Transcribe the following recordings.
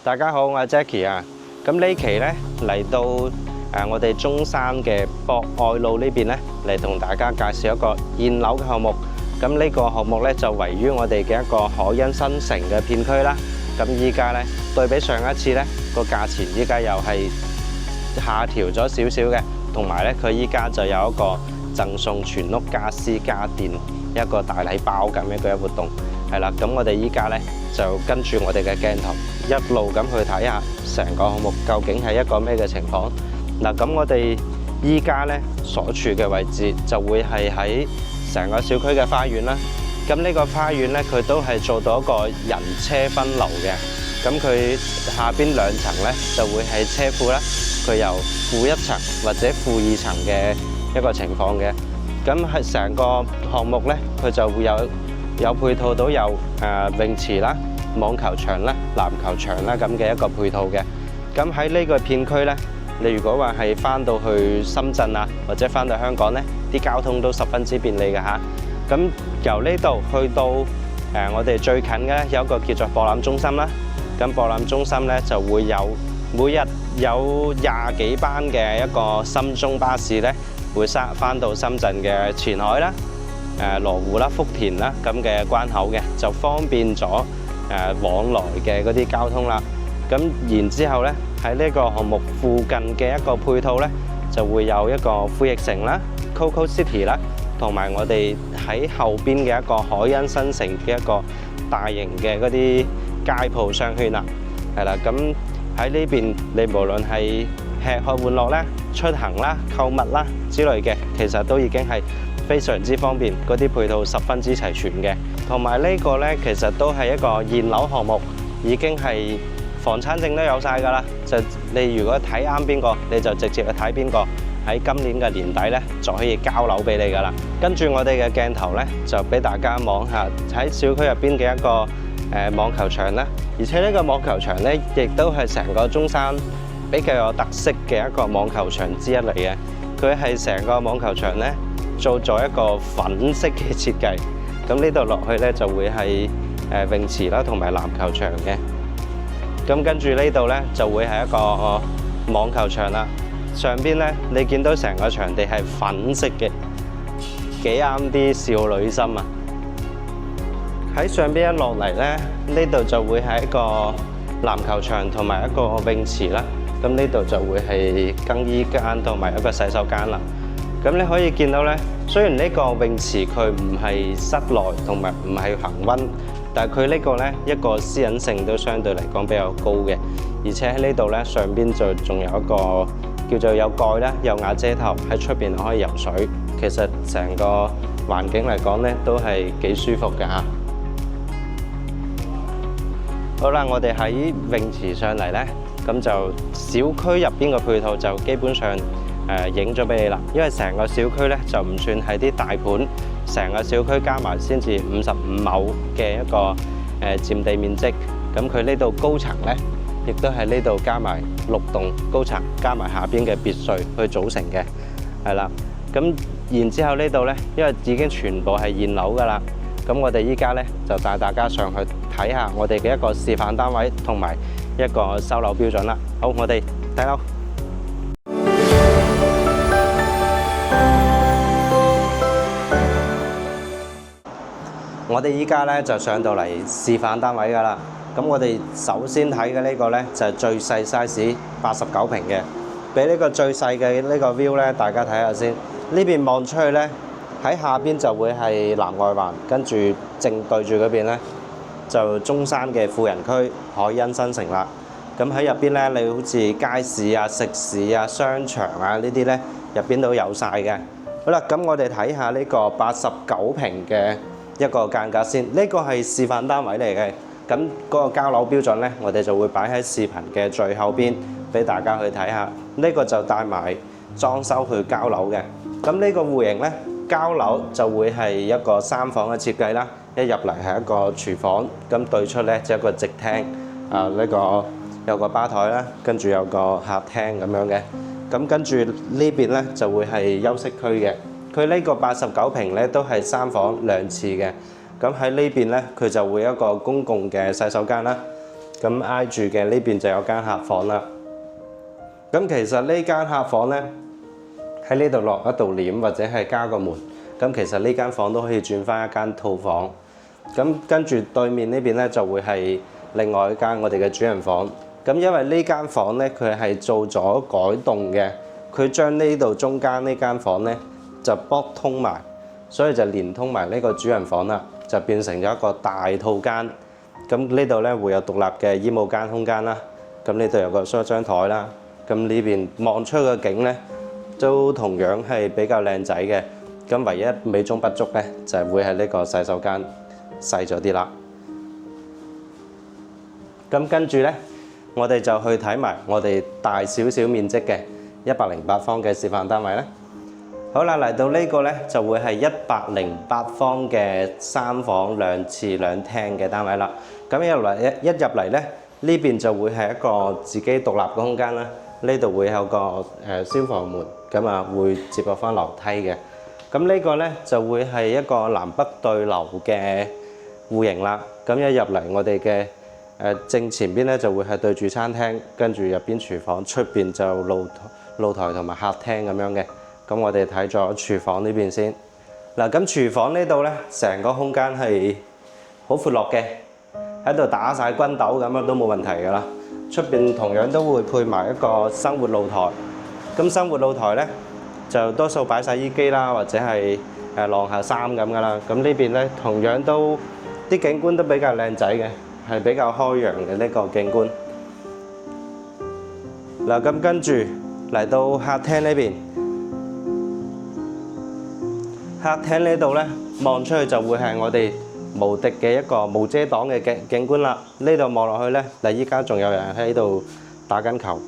大家好，我係 Jackie 啊。咁呢期咧嚟到我哋中山嘅博愛路呢邊咧，嚟同大家介紹一個現樓嘅項目。咁呢個項目咧就位於我哋嘅一個海欣新城嘅片區啦。咁依家咧對比上一次咧個價錢，依家又係下調咗少少嘅，同埋咧佢依家就有一個贈送全屋家私家電一個大禮包咁樣嘅活動。係啦，咁我哋依家咧就跟住我哋嘅鏡頭一路咁去睇下成個項目究竟係一個咩嘅情況。嗱，咁我哋依家咧所處嘅位置就會係喺成個小區嘅花園啦。咁呢個花園咧，佢都係做到一個人車分流嘅。咁佢下邊兩層咧就會係車庫啦，佢由負一層或者負二層嘅一個情況嘅。咁係成個項目咧，佢就會有配套到有泳池啦、網球場啦、籃球場啦咁嘅一個配套嘅。咁喺呢個片區咧，你如果話係翻到去深圳啊，或者翻到香港咧，啲交通都十分之便利嘅嚇。咁由呢度去到我哋最近嘅有一個叫做博覽中心啦。咁博覽中心咧就會有每日有20幾班嘅一個深中巴士咧，會翻到深圳嘅前海啦、羅湖啦、福田啦咁嘅關口嘅，就方便咗往來嘅嗰啲交通啦。咁然之後咧喺呢個項目附近嘅一個配套咧，就會有一個富逸城啦、Coco City 啦，同埋我哋喺後邊嘅一個海欣新城嘅一個大型嘅嗰啲街鋪商圈啦。係啦，咁喺呢邊你無論係吃喝玩樂啦、出行啦、購物啦之類嘅，其實都已經係非常之方便，嗰啲配套十分之齊全嘅。同埋呢個呢，其實都係一個現樓項目，已經係房產證都有晒㗎啦。就你如果睇啱邊個，你就直接去睇邊個。喺今年嘅年底呢，就可以交樓俾你㗎啦。跟住我哋嘅鏡頭呢，就俾大家望下喺小區入邊嘅一個網球場啦。而且呢個網球場呢，亦都係成個中山比較有特色嘅一個網球場之一嚟嘅。佢係成個網球場呢，做咗一個粉色嘅設計。咁呢度落去呢，就會係泳池啦，同埋籃球場嘅。咁跟住呢度呢，就會係一個網球場啦。上邊呢，你見到成個場地係粉色嘅，幾啱啲少女心啊！喺上邊一落嚟呢，呢度就會係一個籃球場同埋一個泳池啦。咁呢度就會係更衣間同埋一個洗手間啦。咁你可以見到呢，雖然呢個泳池佢唔係室內同埋唔係恆溫，但係佢呢個呢一個私隱性都相對嚟講比較高嘅。而且喺呢度呢，上邊就仲有一個叫做有蓋啦，有瓦遮頭，喺出邊可以游水。其實成個環境嚟講呢，都係幾舒服嘅嚇。好啦，我哋喺泳池上嚟呢，咁就小區入邊嘅配套就基本上影咗俾你啦。因為成個小區呢，就唔算係啲大盤，成個小區加埋先至55畝嘅一個佔地面積。咁佢呢度高層呢，亦都係呢度加埋6棟高層，加埋下邊嘅別墅去組成嘅，係啦。咁然之後呢度呢，因為已經全部係現樓㗎啦，咁我哋依家呢，就帶大家上去睇下我哋嘅一個示範單位同埋一個收樓標準啦。好，我哋睇樓。我哋依家呢，就上到嚟示範單位㗎啦。咁我哋首先睇嘅呢個呢，就係最細 size 89平嘅，俾呢個最細嘅呢個 view 呢，大家睇下先。呢邊望出去呢，喺下邊就會係南外環，跟住正對住嗰邊呢，就中山嘅富人區海欣新城啦。咁喺入邊呢，你好似街市啊、食肆啊、商場啊呢啲呢，入邊都有晒嘅。好啦，咁我哋睇下呢個89平嘅一個間隔先。呢個係示範單位嚟嘅。咁嗰個交樓標準呢，我哋就會擺喺視頻嘅最後邊，俾大家去睇下。呢個就帶埋裝修去交樓嘅。咁呢個戶型呢，交樓就會係一個3房嘅設計啦。一入嚟係一個廚房，咁對出呢就一個直廳。呢個有個吧台啦，跟住有個客廳咁樣嘅。咁跟住呢邊呢就會係休息區嘅。佢呢個89平呢都係3房2廁嘅。咁喺呢邊呢，佢就會有一個公共嘅洗手間啦。咁挨住嘅呢邊就有間客房啦。咁其實呢間客房咧，喺呢度落一道簾或者係加個門，咁其實呢間房都可以轉翻一間套房。咁跟住對面呢邊咧就會係另外一間我哋嘅主人房。咁因為呢間房咧佢係做咗改動嘅，佢將呢度中間呢間房咧就駁通埋，所以就連通埋呢個主人房啦，就變成咗一個大套間。咁呢度咧會有獨立嘅衣帽間空間啦。咁呢度有個梳妝台啦。咁呢邊望出嘅景咧都同樣係比較靚仔嘅。咁唯一美中不足咧就係會係呢個洗手間細咗啲啦。咁跟住咧，我哋就去睇埋我哋大少少面積嘅108方嘅示範單位咧。好啦，嚟到呢個咧就會係108方嘅3房2廁2廳嘅單位啦。咁一入嚟咧，呢邊就會係一個自己獨立嘅空間啦。呢度會有個消防門，咁啊會接駁翻樓梯嘅。咁呢個咧就會係一個南北對流嘅戶型啦。咁一入嚟，我哋嘅正前邊咧就會係對住餐廳，跟住入邊廚房，出邊就露台同埋客廳咁樣嘅。咁我哋睇咗廚房呢邊先。嗱，咁廚房呢度咧，成個空間係好闊落嘅，喺度打晒軍鬥咁樣都冇問題㗎啦。出邊同樣都會配埋一個生活露台。咁生活露台咧就多數擺晒衣機啦，或者係晾下衫咁㗎啦。咁呢邊咧同樣都啲景觀都比較靚仔嘅，係比較開揚嘅呢個景觀。嗱，咁跟住嚟到客廳呢邊，客廳呢度咧望出去就會係我哋無敵嘅一個無遮擋嘅景觀啦。呢度望落去咧，嗱依家仲有人喺度打緊球，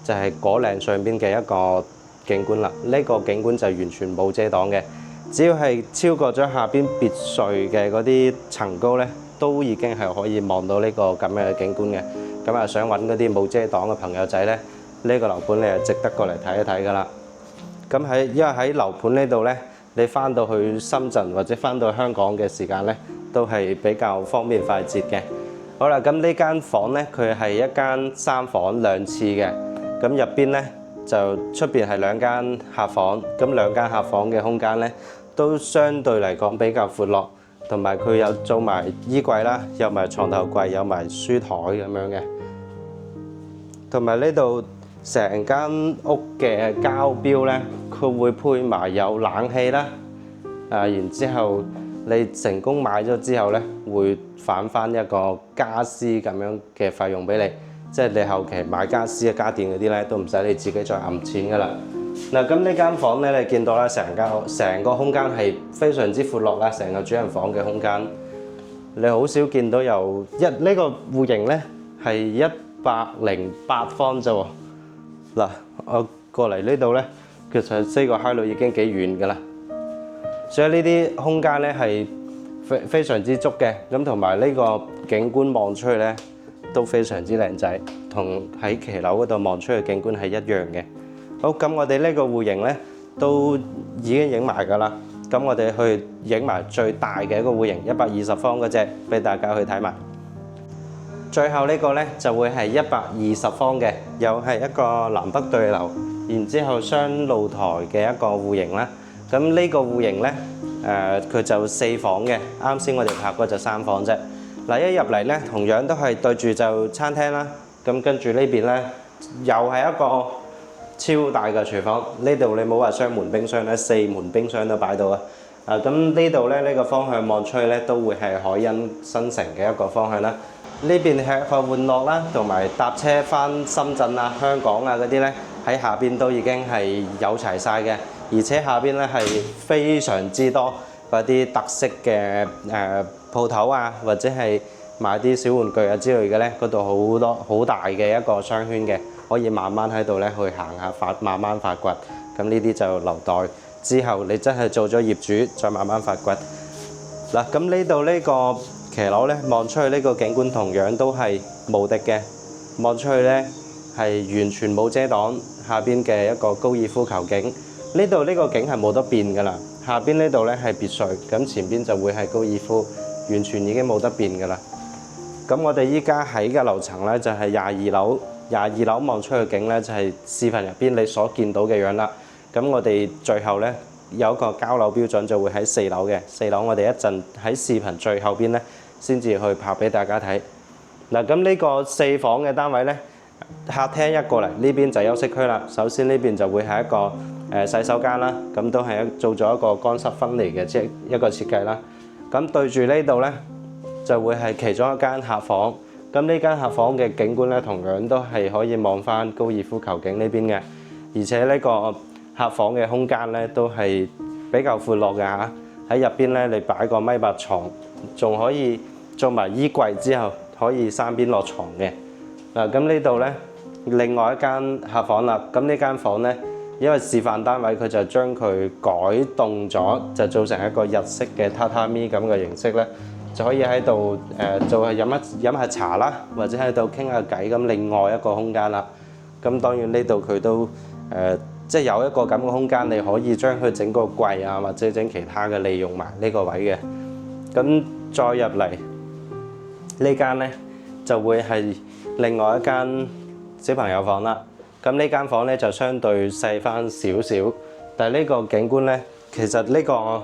就係果嶺上邊嘅一個景觀啦。呢個景觀就完全冇遮擋嘅，只要係超過咗下邊別墅嘅嗰啲層高咧，都已經係可以望到呢個咁樣嘅景觀嘅。咁啊，想揾嗰啲冇遮擋嘅朋友仔咧，呢個樓盤你係值得過嚟睇一睇㗎啦。咁因為喺樓盤呢度咧，你翻到去深圳或者翻到香港嘅時間咧，都係比較方便快捷嘅。好啦，咁呢間房咧，佢係一間3房2廁嘅。咁入邊咧就出邊係2間客房，咁2間客房嘅空間咧都相對嚟講比較闊落，同埋佢有做埋衣櫃啦，有埋床頭櫃，有埋書台咁樣嘅。同埋呢度成間屋嘅交標咧，佢會配埋有冷氣啦。然之後你成功買咗之後咧，會返翻一個家私咁樣嘅費用俾你，即係你後期買家私啊、家電嗰啲咧，都唔使你自己再揞錢噶啦。嗱，咁呢間房咧，你見到啦，成個空間係非常之闊落啦，成個主人房嘅空間，你好少見到有呢個戶型咧係108方啫喎。嗱，我過嚟呢度咧，其實4個閪路已經幾遠噶啦。所以呢啲空間咧係非常之足嘅，咁同埋呢個景觀望出去咧都非常之靚仔，同喺騎樓嗰度望出去景觀係一樣嘅。好，咁我哋呢個戶型咧都已經影埋㗎啦，咁我哋去影埋最大嘅一個戶型120方嗰隻俾大家去睇埋。最後呢個咧就會係120方嘅，又係一個南北對流，然之後雙露台嘅一個戶型啦。咁呢個戶型咧，佢就4房嘅，啱先我哋拍過就3房啫。嗱，一入嚟咧，同樣都係對住就餐廳啦。咁跟住呢邊咧，又係一個超大嘅廚房。呢度你冇話雙門冰箱咧，4門冰箱都擺到啊。咁呢度咧，呢個方向望出去咧，都會係海欣新城嘅一個方向啦。呢邊係一個玩樂啦，同埋搭車翻深圳啊、香港啊嗰啲咧，喺下邊都已經係有齊晒嘅。而且下邊咧係非常之多嗰啲特色嘅鋪頭啊，或者係買啲小玩具啊之類嘅咧，嗰度好多好大嘅一個商圈嘅，可以慢慢喺度咧去行下慢慢發掘。咁呢啲就留待之後你真係做咗業主再慢慢發掘。嗱，咁呢度呢個騎樓咧，望出去呢個景觀同樣都係無敵嘅，望出去咧係完全冇遮擋，下邊嘅一個高爾夫球景。呢度呢個景係冇得變㗎啦，下邊呢度咧係別墅，咁前邊就會係高爾夫，完全已經冇得變㗎啦。咁咁我哋依家喺嘅樓層咧就係22樓望出去景咧就係視頻入邊你所見到嘅樣啦。咁我哋最後咧有一個交樓標準就會喺4樓嘅，4樓我哋一陣喺視頻最後邊咧先至去拍俾大家睇。嗱，咁呢個4房嘅單位咧，客廳一過嚟呢邊就休息區啦。首先呢邊就會係一個洗手間啦，咁都係做咗一個乾濕分離嘅即係一個設計啦。咁對住呢度咧就會係其中一間客房。咁呢間客房嘅景觀咧，同樣都係可以望翻高爾夫球徑呢邊嘅，而且呢個客房嘅空間咧都係比較闊落嘅嚇。喺入邊咧，你擺個米八床，仲可以做埋衣櫃之後，可以三邊落床嘅。嗱，咁呢度咧，另外一間客房啦。咁呢間房咧，因為示範單位佢就將佢改動咗，就做成一個日式嘅榻榻米咁嘅形式咧。就可以喺度就係飲下茶啦，或者喺度傾下偈咁，另外一個空間啦。咁當然呢度佢都即係有一個咁嘅空間，你可以將佢整個櫃啊，或者整其他嘅利用埋呢個位嘅。咁再入嚟呢間咧，就會係另外一間小朋友房啦。咁呢間房咧就相對細翻少少，但係呢個景觀咧，其實呢個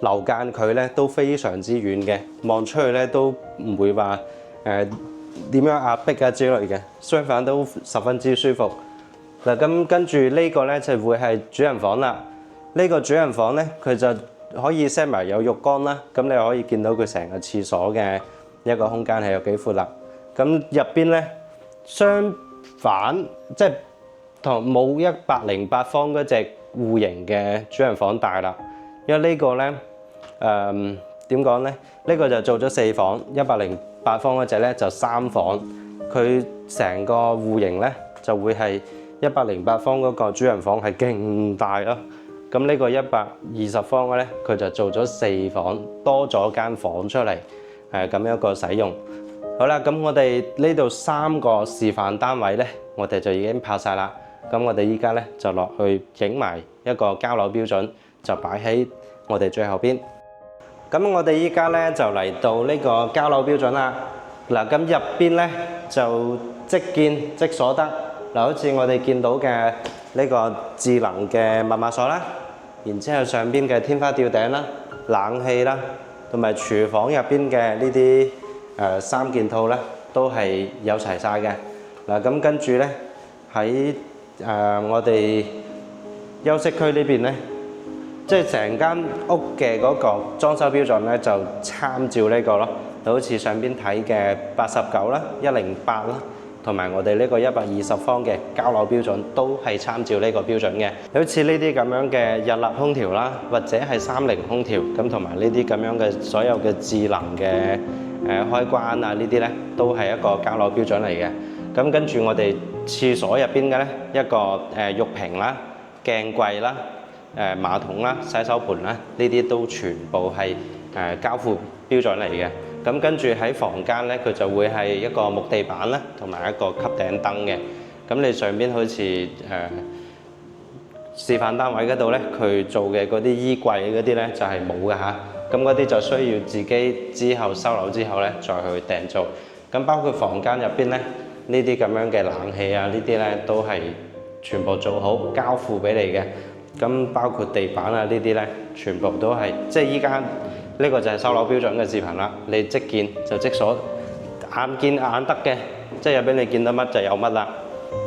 樓間距咧都非常之遠嘅，望出去咧都唔會話點樣壓迫啊之類嘅，相反都十分之舒服。嗱，咁跟住呢個咧就會係主人房啦。呢個主人房咧佢就可以 set 埋有浴缸啦，咁你可以見到佢成個廁所嘅一個空間係有幾闊啦。咁入邊咧相反即係同冇108方嗰隻戶型嘅主人房大啦。因為呢個咧點講咧？呢個就做咗4房，108方嗰隻咧就3房。佢成個戶型咧就會係108方嗰個主人房係勁大咯。咁呢個120方嘅咧，佢就做咗4房，多咗間房出嚟，咁樣一個使用。好啦，咁我哋呢度3個示範單位咧，我哋就已經拍晒啦。咁我哋依家咧就落去影埋一個交樓標準，就擺喺我哋最後邊。咁我哋依家咧就嚟到呢個交樓標準啦。嗱，咁入邊咧就即見即所得。嗱，好似我哋見到嘅呢個智能嘅密碼鎖啦，然之後上邊嘅天花吊頂啦、冷氣啦，同埋廚房入邊嘅呢啲3件套咧，都係有齊晒嘅。嗱，咁跟住咧喺我哋休息區呢邊咧，即係成間屋嘅嗰個裝修標準咧，就參照呢個咯，就好似上邊睇嘅89啦、108啦，同埋我哋呢個120方嘅交樓標準都係參照呢個標準嘅。好似呢啲咁樣嘅日立空調啦，或者係30空調咁，同埋呢啲咁樣嘅所有嘅智能嘅開關啊，呢啲咧都係一個交樓標準嚟嘅。咁跟住我哋廁所入邊嘅咧一個浴屏啦、鏡櫃啦、馬桶啦、洗手盆啦，呢啲都全部係交付標準嚟嘅。咁跟住喺房間咧，佢就會係一個木地板啦，同埋一個吸頂燈嘅。咁你上邊好似示範單位嗰度咧，佢做嘅嗰啲衣櫃嗰啲咧就係冇嘅嚇。咁嗰啲就需要自己之後收樓之後咧再去訂做。咁包括房間入邊咧，呢啲咁樣嘅冷氣啊，呢啲咧都係全部做好交付俾你嘅。咁包括地板啊，呢啲咧全部都係即係依家呢個就係收樓標準嘅視頻啦。你即見就即所，眼見眼得嘅，即係入邊你見到乜就有乜啦。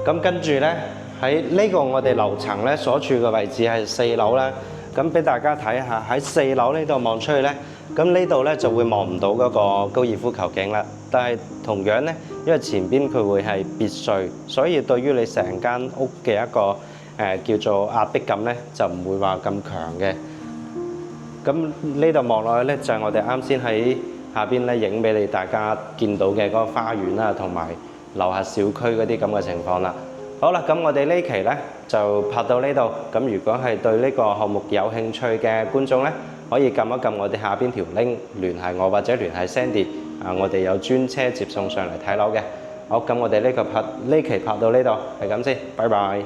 咁跟住咧喺呢個我哋樓層咧所處嘅位置係4樓啦。咁俾大家睇下喺4樓呢度望出去咧，咁呢度咧就會望唔到嗰個高爾夫球徑啦。但係同樣咧，因為前邊佢會係別墅，所以對於你成間屋嘅一個叫做壓迫感咧，就唔會話咁強嘅。咁呢度望落去咧，就係我哋啱先喺下邊咧影俾你大家見到嘅嗰個花園啦，同埋樓下小區嗰啲咁嘅情況啦。好啦，咁我哋呢期咧就拍到呢度。咁如果係對呢個項目有興趣嘅觀眾咧，可以撳一撳我哋下邊條 link 聯繫我，或者聯繫 Sandy。我哋有專車接送上嚟睇樓嘅。好，咁我哋呢期拍到呢度，係咁先，拜拜。